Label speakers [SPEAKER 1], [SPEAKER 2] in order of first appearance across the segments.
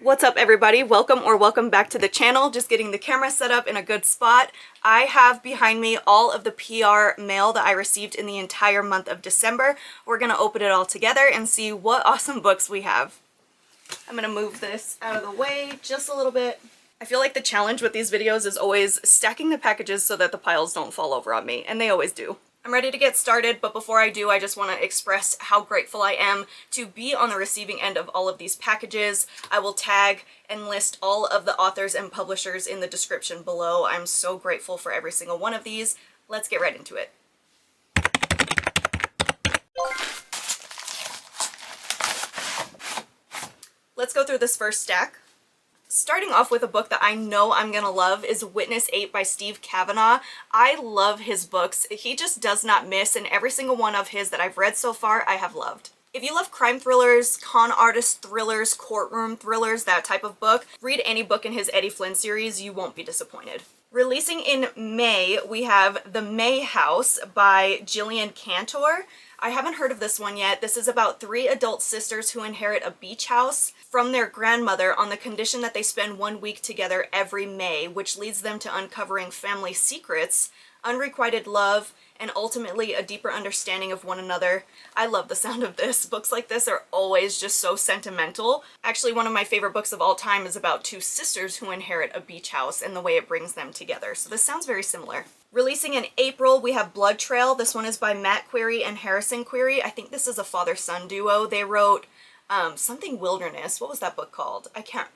[SPEAKER 1] What's up everybody? Welcome back to the channel. Just getting the camera set up in a good spot. I have behind me all of the PR mail that I received in the entire month of December. We're gonna open it all together and see what awesome books we have. I'm gonna move this out of the way just a little bit. I feel like the challenge with these videos is always stacking the packages so that the piles don't fall over on me, and they always do. I'm ready to get started, but before I do, I just want to express how grateful I am to be on the receiving end of all of these packages. I will tag and list all of the authors and publishers in the description below. I'm so grateful for every single one of these. Let's get right into it. Let's go through this first stack. Starting off with a book that I know I'm gonna love is Witness 8 by Steve Kavanaugh. I love his books. He just does not miss, and every single one of his that I've read so far, I have loved. If you love crime thrillers, con artist thrillers, courtroom thrillers, that type of book, read any book in his Eddie Flynn series, you won't be disappointed. Releasing in May, we have The May House by Gillian Cantor. I haven't heard of this one yet. This is about 3 adult sisters who inherit a beach house from their grandmother on the condition that they spend 1 week together every May, which leads them to uncovering family secrets, unrequited love, and ultimately a deeper understanding of one another. I love the sound of this. Books like this are always just so sentimental. Actually, one of my favorite books of all time is about 2 sisters who inherit a beach house and the way it brings them together. So this sounds very similar. Releasing in April, we have Blood Trail. This one is by Matt Query and Harrison Query. I think this is a father-son duo. They wrote something Wilderness. What was that book called? I can't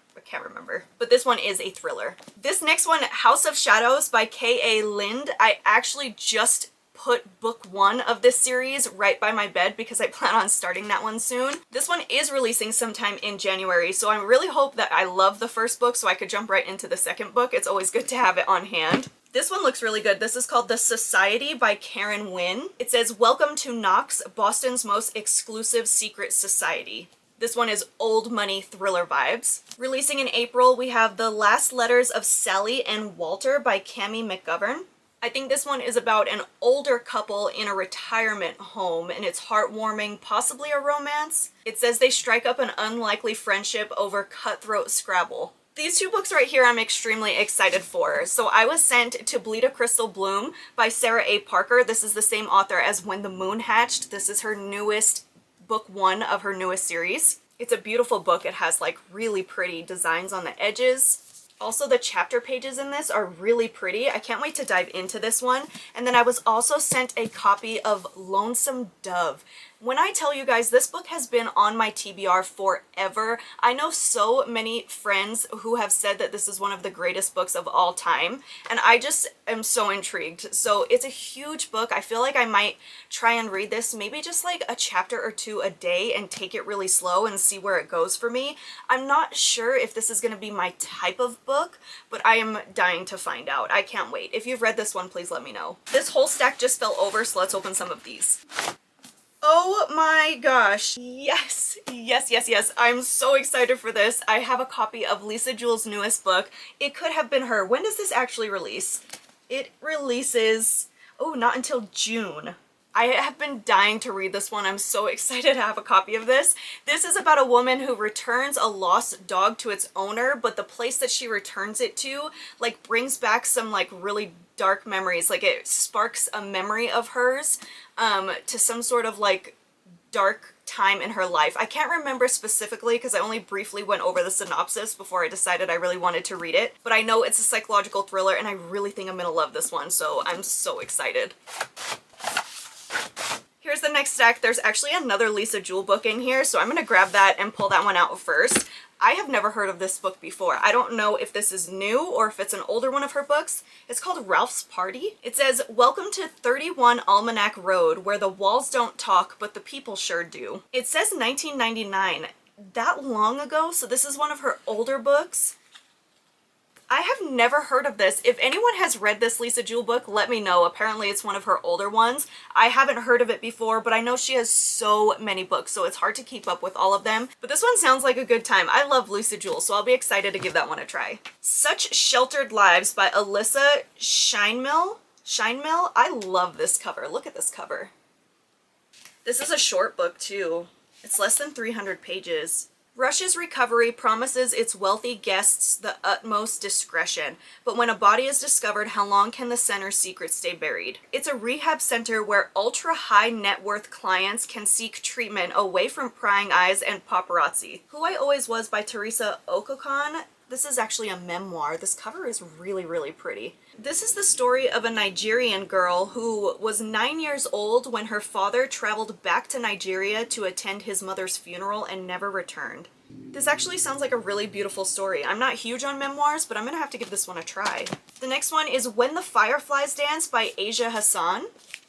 [SPEAKER 1] remember. But this one is a thriller. This next one, House of Shadows by K.A. Lind. I actually just put book 1 of this series right by my bed because I plan on starting that one soon. This one is releasing sometime in January, so I really hope that I love the first book so I could jump right into the second book. It's always good to have it on hand. This one looks really good. This is called The Society by Karen Wynn. It says, "Welcome to Knox, Boston's most exclusive secret society." This one is old money thriller vibes. Releasing in April, we have The Last Letters of Sally and Walter by Cami McGovern. I think this one is about an older couple in a retirement home, and it's heartwarming, possibly a romance. It says they strike up an unlikely friendship over cutthroat Scrabble. These 2 books right here I'm extremely excited for. So I was sent To Bleed a Crystal Bloom by Sarah A. Parker. This is the same author as When the Moon Hatched. This is her newest book 1 of her newest series. It's a beautiful book. It has like really pretty designs on the edges. Also, the chapter pages in this are really pretty. I can't wait to dive into this one. And then I was also sent a copy of Lonesome Dove. When I tell you guys, this book has been on my TBR forever. I know so many friends who have said that this is one of the greatest books of all time, and I just am so intrigued. So it's a huge book. I feel like I might try and read this, maybe just like a chapter or 2 a day and take it really slow and see where it goes for me. I'm not sure if this is going to be my type of book, but I am dying to find out. I can't wait. If you've read this one, please let me know. This whole stack just fell over, so let's open some of these. Oh my gosh. Yes, yes, yes, yes. I'm so excited for this. I have a copy of Lisa Jewell's newest book. It Could Have Been Her. When does this actually release? It releases, oh, not until June. I have been dying to read this one. I'm so excited to have a copy of this. This is about a woman who returns a lost dog to its owner, but the place that she returns it to like brings back some like really dark memories. Like it sparks a memory of hers to some sort of like dark time in her life. I can't remember specifically because I only briefly went over the synopsis before I decided I really wanted to read it, but I know it's a psychological thriller and I really think I'm gonna love this one, so I'm so excited. Here's the next stack. There's actually another Lisa Jewell book in here, so I'm gonna grab that and pull that one out first. I have never heard of this book before. I don't know if this is new or if it's an older one of her books. It's called Ralph's Party. It says, "Welcome to 31 Almanac Road, where the walls don't talk, but the people sure do." It says 1999. That long ago, so this is one of her older books. I have never heard of this. If anyone has read this Lisa Jewell book, let me know. Apparently it's one of her older ones. I haven't heard of it before, but I know she has so many books, so it's hard to keep up with all of them. But this one sounds like a good time. I love Lisa Jewell, so I'll be excited to give that one a try. Such Sheltered Lives by Alyssa Scheinmill. I love this cover. Look at this cover. This is a short book too. It's less than 300 pages. Russia's recovery promises its wealthy guests the utmost discretion, but when a body is discovered, how long can the center's secret stay buried? It's a rehab center where ultra-high net worth clients can seek treatment away from prying eyes and paparazzi. Who I Always Was by Teresa Okokon. This is actually a memoir. This cover is really, really pretty. This is the story of a Nigerian girl who was 9 years old when her father traveled back to Nigeria to attend his mother's funeral and never returned. This actually sounds like a really beautiful story. I'm not huge on memoirs, but I'm gonna have to give this one a try. The next one is When the Fireflies Dance by Asia Hassan.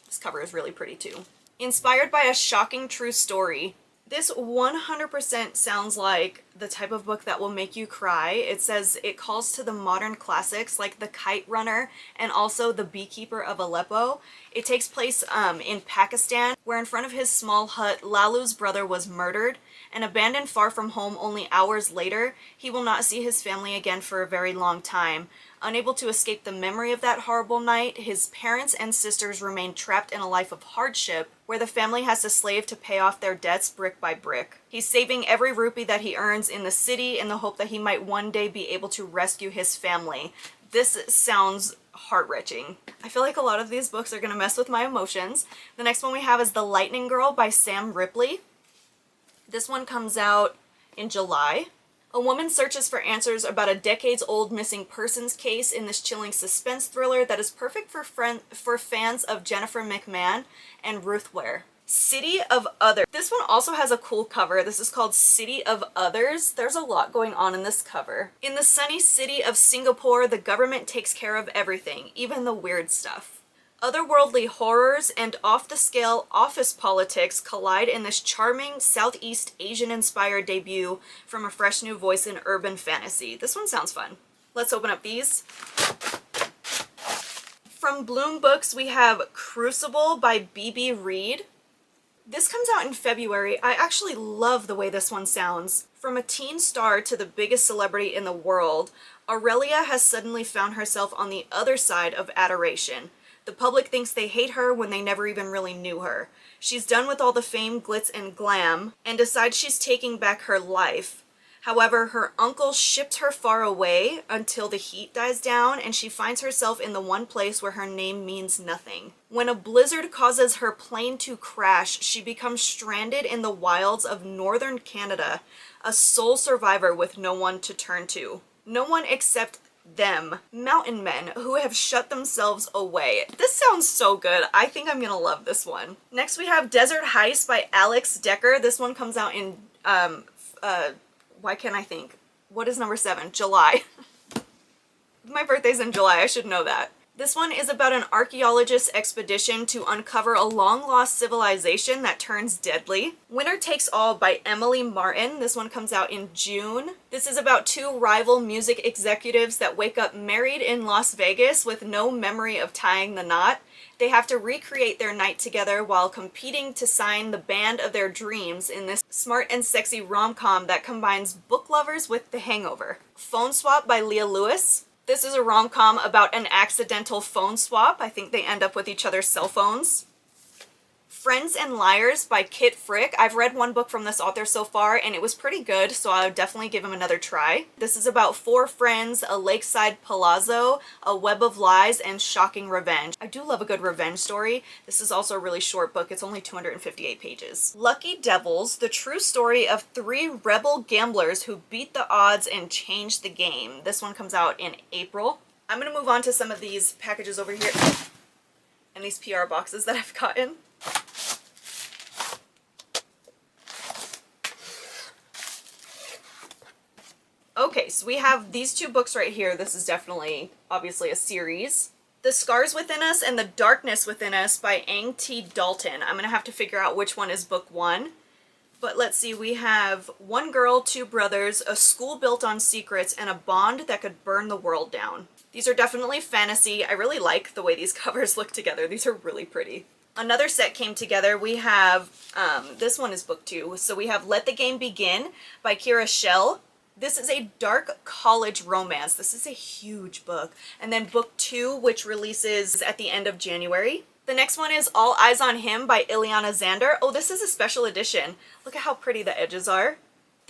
[SPEAKER 1] This cover is really pretty too. Inspired by a shocking true story. This 100% sounds like the type of book that will make you cry. It says it calls to the modern classics like The Kite Runner and also The Beekeeper of Aleppo. It takes place in Pakistan, where in front of his small hut, Lalu's brother was murdered, and abandoned far from home only hours later, he will not see his family again for a very long time. Unable to escape the memory of that horrible night, his parents and sisters remain trapped in a life of hardship, where the family has to slave to pay off their debts brick by brick. He's saving every rupee that he earns in the city in the hope that he might one day be able to rescue his family. This sounds heart-wrenching. I feel like a lot of these books are going to mess with my emotions. The next one we have is The Lightning Girl by Sam Ripley. This one comes out in July. A woman searches for answers about a decades-old missing persons case in this chilling suspense thriller that is perfect for fans of Jennifer McMahon and Ruth Ware. City of Others. This one also has a cool cover. This is called City of Others. There's a lot going on in this cover. In the sunny city of Singapore, the government takes care of everything, even the weird stuff. Otherworldly horrors and off-the-scale office politics collide in this charming Southeast Asian-inspired debut from a fresh new voice in urban fantasy. This one sounds fun. Let's open up these. From Bloom Books, we have Crucible by B.B. Reed. This comes out in February. I actually love the way this one sounds. From a teen star to the biggest celebrity in the world, Aurelia has suddenly found herself on the other side of adoration. The public thinks they hate her when they never even really knew her. She's done with all the fame, glitz, and glam, and decides she's taking back her life. However, her uncle shipped her far away until the heat dies down, and she finds herself in the one place where her name means nothing. When a blizzard causes her plane to crash, she becomes stranded in the wilds of northern Canada, a sole survivor with no one to turn to. No one except them, mountain men who have shut themselves away. This sounds so good. I think I'm gonna love this one. Next we have Desert Heist by Alex Decker. This one comes out in, why can't I think? What is number 7? July. My birthday's in July, I should know that. This one is about an archaeologist's expedition to uncover a long-lost civilization that turns deadly. Winner Takes All by Emily Martin. This one comes out in June. This is about two rival music executives that wake up married in Las Vegas with no memory of tying the knot. They have to recreate their night together while competing to sign the band of their dreams in this smart and sexy rom-com that combines book lovers with The Hangover. Phone Swap by Leah Lewis. This is a rom-com about an accidental phone swap. I think they end up with each other's cell phones. Friends and Liars by Kit Frick. I've read one book from this author so far and it was pretty good, so I would definitely give him another try. This is about 4 friends, a lakeside palazzo, a web of lies, and shocking revenge. I do love a good revenge story. This is also a really short book. It's only 258 pages. Lucky Devils, the true story of 3 rebel gamblers who beat the odds and changed the game. This one comes out in April. I'm going to move on to some of these packages over here and these PR boxes that I've gotten. Okay, so we have these 2 books right here. This is definitely, obviously, a series. The Scars Within Us and the Darkness Within Us by Ang T. Dalton. I'm going to have to figure out which one is book 1. But let's see, we have 1 girl, 2 brothers, a school built on secrets, and a bond that could burn the world down. These are definitely fantasy. I really like the way these covers look together. These are really pretty. Another set came together. We have, this one is book 2. So we have Let the Game Begin by Kira Schell. This is a dark college romance. This is a huge book. And then book 2, which releases at the end of January. The next one is All Eyes on Him by Ileana Zander. Oh, this is a special edition. Look at how pretty the edges are.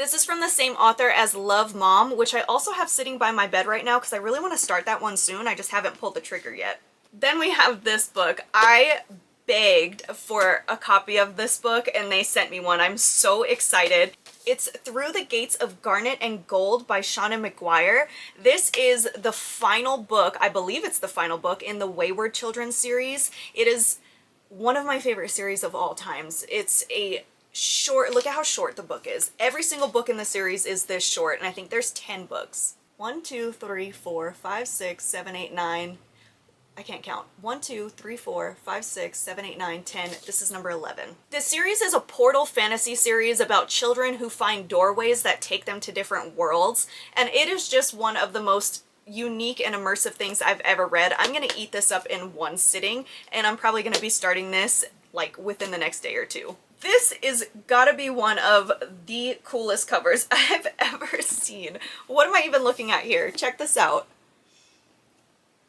[SPEAKER 1] This is from the same author as Love, Mom, which I also have sitting by my bed right now because I really want to start that one soon. I just haven't pulled the trigger yet. Then we have this book. I begged for a copy of this book and they sent me one. I'm so excited. It's Through the Gates of Garnet and Gold by Shauna McGuire. This is the final book, I believe it's the final book in the Wayward Children series. It is one of my favorite series of all times. It's a short, look at how short the book is. Every single book in the series is this short, and I think there's 10 books. 1, 2, 3, 4, 5, 6, 7, 8, 9. I can't count. 1, 2, 3, 4, 5, 6, 7, 8, 9, 10. This is number 11. This series is a portal fantasy series about children who find doorways that take them to different worlds, and it is just one of the most unique and immersive things I've ever read. I'm gonna eat this up in one sitting, and I'm probably gonna be starting this like within the next day or two. This is gotta be one of the coolest covers I've ever seen. What am I even looking at here? Check this out.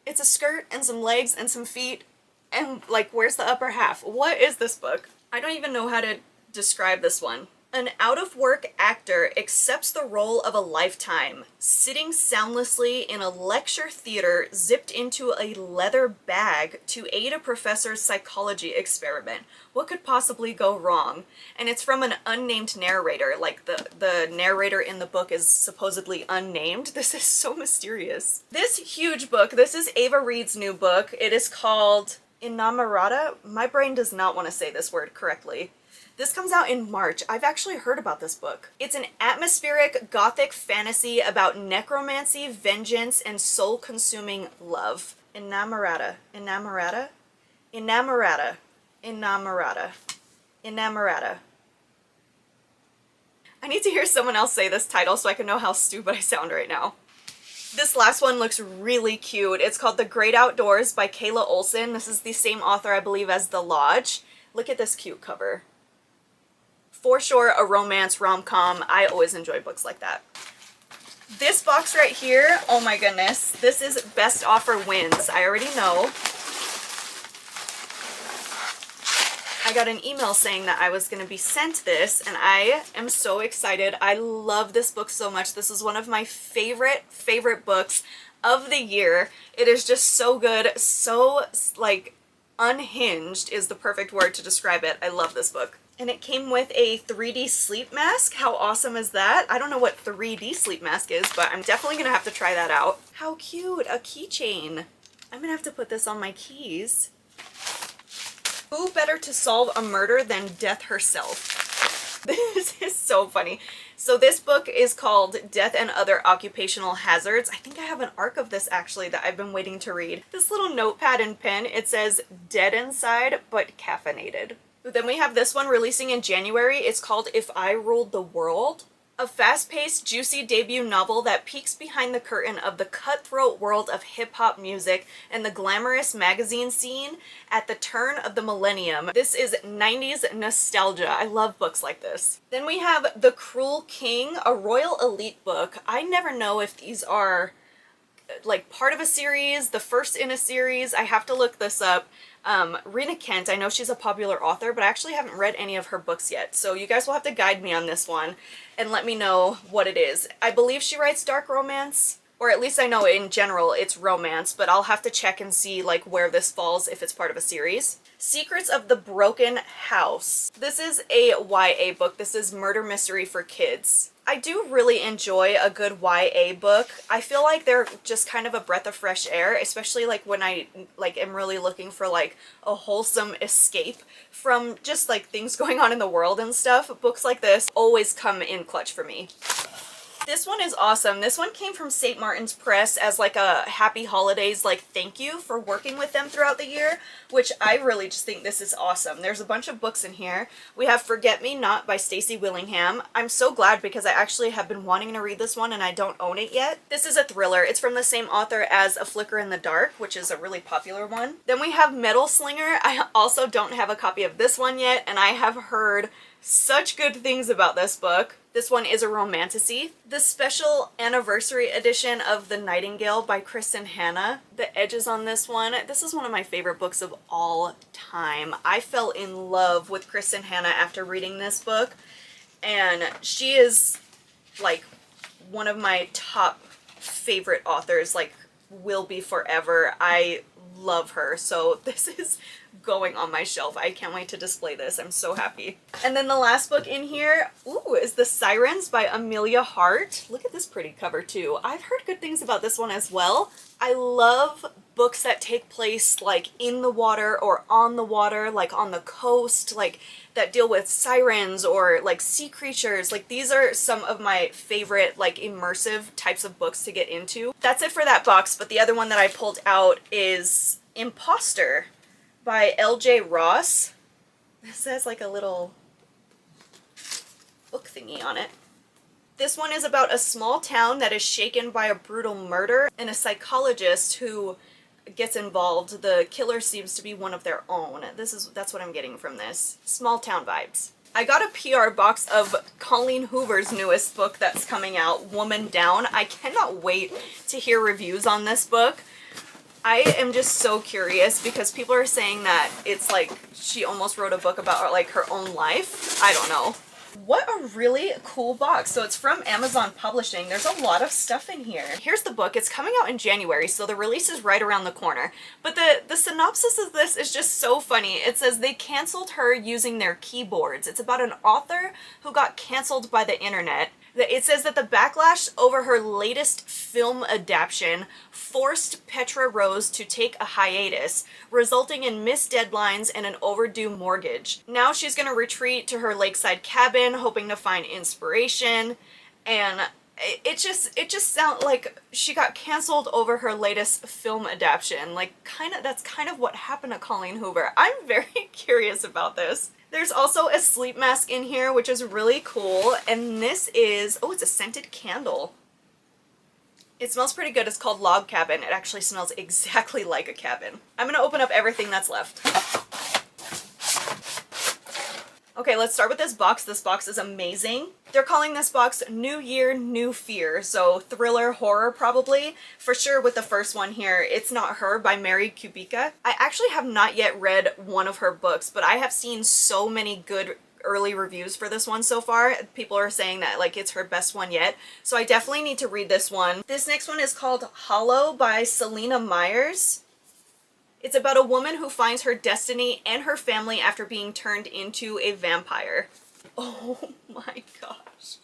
[SPEAKER 1] It's a skirt and some legs and some feet, and like, where's the upper half? What is this book? I don't even know how to describe this one. An out-of-work actor accepts the role of a lifetime, sitting soundlessly in a lecture theater zipped into a leather bag to aid a professor's psychology experiment. What could possibly go wrong? And it's from an unnamed narrator, like the narrator in the book is supposedly unnamed. This is so mysterious. This huge book, this is Ava Reed's new book. It is called Inamorata. My brain does not want to say this word correctly. This comes out in March. I've actually heard about this book. It's an atmospheric gothic fantasy about necromancy, vengeance, and soul-consuming love. Inamorata. Inamorata? Inamorata. Inamorata. Inamorata. I need to hear someone else say this title so I can know how stupid I sound right now. This last one looks really cute. It's called The Great Outdoors by Kayla Olson. This is the same author, I believe, as The Lodge. Look at this cute cover. For sure, a romance rom-com. I always enjoy books like that. This box right here, oh my goodness. This is Best Offer Wins. I already know. I got an email saying that I was going to be sent this, and I am so excited. I love this book so much. This is one of my favorite books of the year. It is just so good, so, like, unhinged is the perfect word to describe it. I love this book. And it came with a 3D sleep mask. How awesome is that? I don't know what 3D sleep mask is, but I'm definitely gonna have to try that out. How cute, a keychain. I'm gonna have to put this on my keys. Who better to solve a murder than death herself? This is so funny. So this book is called Death and Other Occupational Hazards. I think I have an arc of this actually that I've been waiting to read. This little notepad and pen, it says dead inside, but caffeinated. Then we have this one releasing in January. It's called If I Ruled the World. A fast-paced, juicy debut novel that peeks behind the curtain of the cutthroat world of hip-hop music and the glamorous magazine scene at the turn of the millennium. This is 90s nostalgia. I love books like this. Then we have The Cruel King, a Royal Elite book. I never know if these are like part of a series, the first in a series. I have to look this up. Rena Kent, I know she's a popular author, but I actually haven't read any of her books yet, so you guys will have to guide me on this one and let me know what it is. I believe she writes dark romance, or at least I know in general it's romance, but I'll have to check and see like where this falls if it's part of a series. Secrets of the Broken House. This is a YA book. This is murder mystery for kids. I do really enjoy a good YA book. I feel like they're just kind of a breath of fresh air, especially like when I like am really looking for like a wholesome escape from just like things going on in the world and stuff. Books like this always come in clutch for me. This one is awesome. This one came from St. Martin's Press as like a happy holidays, like thank you for working with them throughout the year, which I really just think this is awesome. There's a bunch of books in here. We have Forget Me Not by Stacey Willingham. I'm so glad because I actually have been wanting to read this one and I don't own it yet. This is a thriller. It's from the same author as A Flicker in the Dark, which is a really popular one. Then we have Metal Slinger. I also don't have a copy of this one yet, and I have heard such good things about this book. This one is a romantasy. The special anniversary edition of The Nightingale by Kristen Hanna. The edges on this one. This is one of my favorite books of all time. I fell in love with Kristen Hanna after reading this book, and she is like one of my top favorite authors, like will be forever. I love her, so this is going on my shelf. I can't wait to display this. I'm so happy. And then the last book in here, ooh, is The Sirens by Amelia Hart. Look at this pretty cover too. I've heard good things about this one as well. I love books that take place like in the water or on the water, like on the coast, like that deal with sirens or like sea creatures. Like these are some of my favorite like immersive types of books to get into. That's it for that box, but the other one that I pulled out is Imposter by L.J. Ross. This has like a little book thingy on it. This one is about a small town that is shaken by a brutal murder and a psychologist who gets involved. The killer seems to be one of their own. That's what I'm getting from this. Small town vibes. I got a PR box of Colleen Hoover's newest book that's coming out, Woman Down. I cannot wait to hear reviews on this book. I am just so curious because people are saying that it's like she almost wrote a book about like her own life. I don't know. What a really cool box. So it's from Amazon Publishing. There's a lot of stuff in here. Here's the book. It's coming out in January, so the release is right around the corner. But the synopsis of this is just so funny. It says they canceled her using their keyboards. It's about an author who got canceled by the internet. It says that the backlash over her latest film adaptation forced Petra Rose to take a hiatus, resulting in missed deadlines and an overdue mortgage. Now she's going to retreat to her lakeside cabin, hoping to find inspiration, and it just sounds like she got canceled over her latest film adaptation. Like, that's kind of what happened to Colleen Hoover. I'm very curious about this. There's also a sleep mask in here, which is really cool. And this is, oh, it's a scented candle. It smells pretty good. It's called Log Cabin. It actually smells exactly like a cabin. I'm gonna open up everything that's left. Okay, let's start with this box. This box is amazing. They're calling this box New Year, New Fear. So thriller, horror probably. For sure with the first one here, It's Not Her by Mary Kubica. I actually have not yet read one of her books, but I have seen so many good early reviews for this one so far. People are saying that like it's her best one yet. So I definitely need to read this one. This next one is called Hollow by Selena Myers. It's about a woman who finds her destiny and her family after being turned into a vampire. Oh my gosh.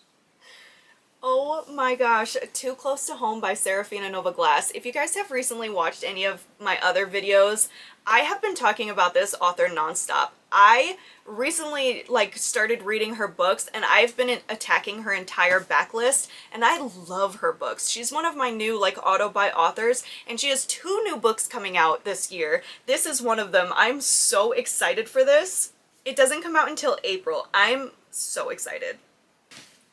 [SPEAKER 1] Oh my gosh. Too Close to Home by Serafina Nova Glass. If you guys have recently watched any of my other videos, I have been talking about this author nonstop. I recently started reading her books and I've been attacking her entire backlist and I love her books. She's one of my new auto-buy authors and she has 2 new books coming out this year. This is one of them. I'm so excited for this. It doesn't come out until April. I'm so excited.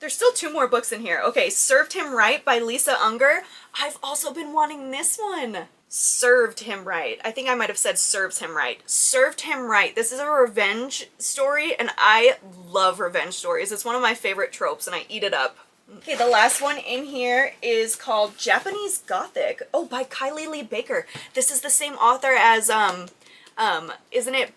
[SPEAKER 1] There's still 2 more books in here. Okay, Served Him Right by Lisa Unger. I've also been wanting this one. Served Him Right. I think I might have said Serves Him Right. Served Him Right. This is a revenge story, and I love revenge stories. It's one of my favorite tropes, and I eat it up. Okay, the last one in here is called Japanese Gothic. Oh, by Kylie Lee Baker. This is the same author as, isn't it,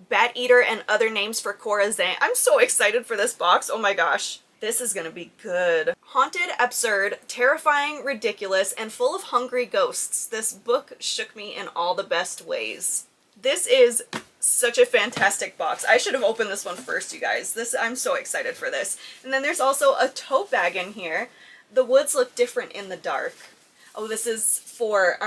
[SPEAKER 1] Bat Eater and Other Names for Cora Zane. I'm so excited for this box. Oh my gosh. This is gonna be good. Haunted, absurd, terrifying, ridiculous, and full of hungry ghosts. This book shook me in all the best ways. This is such a fantastic box. I should have opened this one first, you guys. I'm so excited for this. And then there's also a tote bag in here. The woods look different in the dark. Oh, this is for,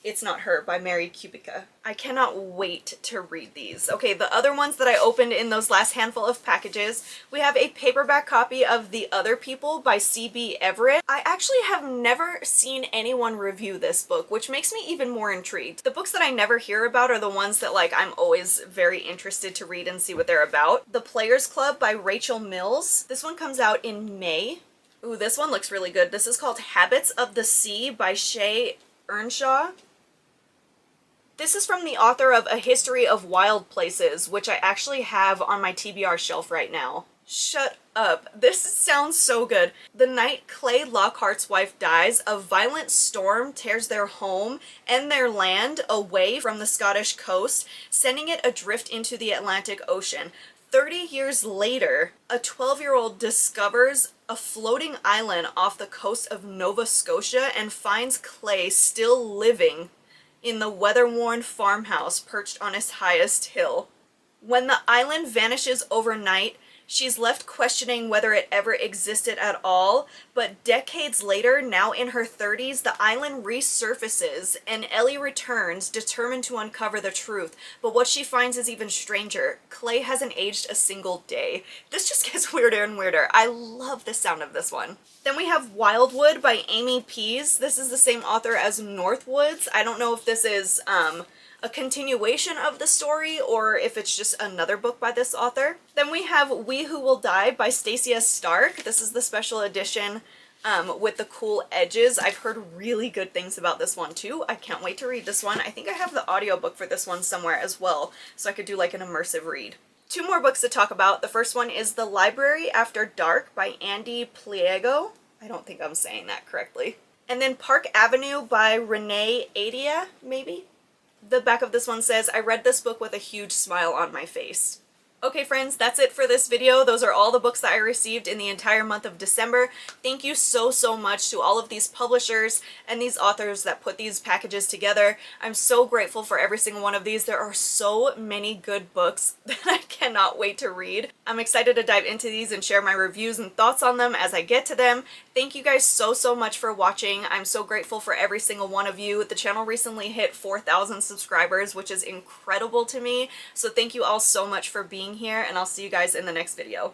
[SPEAKER 1] It's Not Her by Mary Kubica. I cannot wait to read these. Okay, the other ones that I opened in those last handful of packages, we have a paperback copy of The Other People by C.B. Everett. I actually have never seen anyone review this book, which makes me even more intrigued. The books that I never hear about are the ones that I'm always very interested to read and see what they're about. The Players Club by Rachel Mills. This one comes out in May. Ooh, this one looks really good. This is called Habits of the Sea by Shay Earnshaw. This is from the author of A History of Wild Places, which I actually have on my TBR shelf right now. Shut up. This sounds so good. The night Clay Lockhart's wife dies, a violent storm tears their home and their land away from the Scottish coast, sending it adrift into the Atlantic Ocean. 30 years later, a 12-year-old discovers a floating island off the coast of Nova Scotia and finds Clay still living in the weather-worn farmhouse perched on its highest hill. When the island vanishes overnight, she's left questioning whether it ever existed at all, but decades later, now in her 30s, the island resurfaces and Ellie returns, determined to uncover the truth. But what she finds is even stranger. Clay hasn't aged a single day. This just gets weirder and weirder. I love the sound of this one. Then we have Wildwood by Amy Pease. This is the same author as Northwoods. I don't know if this is a continuation of the story or if it's just another book by this author. Then we have We Who Will Die by Stacia Stark. This is the special edition with the cool edges. I've heard really good things about this one too. I can't wait to read this one. I think I have the audiobook for this one somewhere as well, so I could do like an immersive read. Two more books to talk about. The first one is The Library After Dark by Andy Pliego. I don't think I'm saying that correctly. And then Park Avenue by Renee Adia, maybe? The back of this one says, I read this book with a huge smile on my face. Okay friends, that's it for this video. Those are all the books that I received in the entire month of December. Thank you so much to all of these publishers and these authors that put these packages together. I'm so grateful for every single one of these. There are so many good books that I cannot wait to read. I'm excited to dive into these and share my reviews and thoughts on them as I get to them. Thank you guys so much for watching. I'm so grateful for every single one of you. The channel recently hit 4,000 subscribers, which is incredible to me. So thank you all so much for being here, and I'll see you guys in the next video.